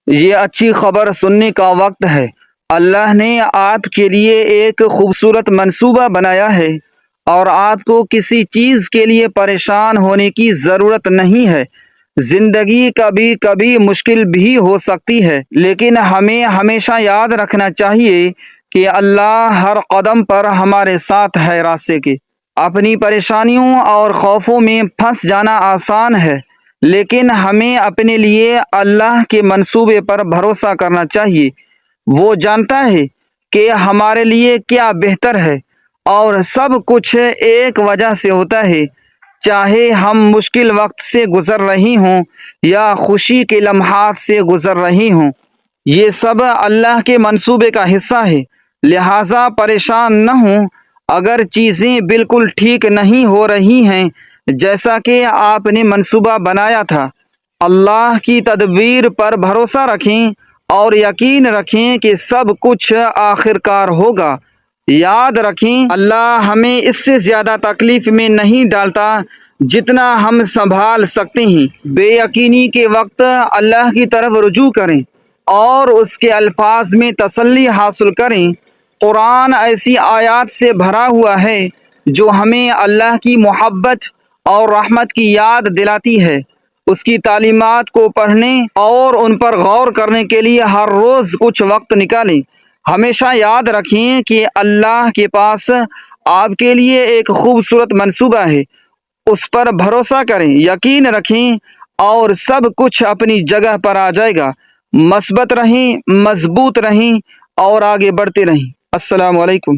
یہ اچھی خبر سننے کا وقت ہے۔ اللہ نے آپ کے لیے ایک خوبصورت منصوبہ بنایا ہے اور آپ کو کسی چیز کے لیے پریشان ہونے کی ضرورت نہیں ہے۔ زندگی کبھی کبھی مشکل بھی ہو سکتی ہے، لیکن ہمیں ہمیشہ یاد رکھنا چاہیے کہ اللہ ہر قدم پر ہمارے ساتھ ہے راستے کے۔ اپنی پریشانیوں اور خوفوں میں پھنس جانا آسان ہے، لیکن ہمیں اپنے لیے اللہ کے منصوبے پر بھروسہ کرنا چاہیے۔ وہ جانتا ہے کہ ہمارے لیے کیا بہتر ہے، اور سب کچھ ایک وجہ سے ہوتا ہے، چاہے ہم مشکل وقت سے گزر رہی ہوں یا خوشی کے لمحات سے گزر رہی ہوں۔ یہ سب اللہ کے منصوبے کا حصہ ہے، لہٰذا پریشان نہ ہوں۔ اگر چیزیں بالکل ٹھیک نہیں ہو رہی ہیں جیسا کہ آپ نے منصوبہ بنایا تھا، اللہ کی تدبیر پر بھروسہ رکھیں اور یقین رکھیں کہ سب کچھ آخر کار ہوگا۔ یاد رکھیں، اللہ ہمیں اس سے زیادہ تکلیف میں نہیں ڈالتا جتنا ہم سنبھال سکتے ہیں۔ بے یقینی کے وقت اللہ کی طرف رجوع کریں اور اس کے الفاظ میں تسلی حاصل کریں۔ قرآن ایسی آیات سے بھرا ہوا ہے جو ہمیں اللہ کی محبت اور رحمت کی یاد دلاتی ہے۔ اس کی تعلیمات کو پڑھنے اور ان پر غور کرنے کے لیے ہر روز کچھ وقت نکالیں۔ ہمیشہ یاد رکھیں کہ اللہ کے پاس آپ کے لیے ایک خوبصورت منصوبہ ہے۔ اس پر بھروسہ کریں، یقین رکھیں اور سب کچھ اپنی جگہ پر آ جائے گا۔ مثبت رہیں، مضبوط رہیں اور آگے بڑھتے رہیں۔ السلام علیکم۔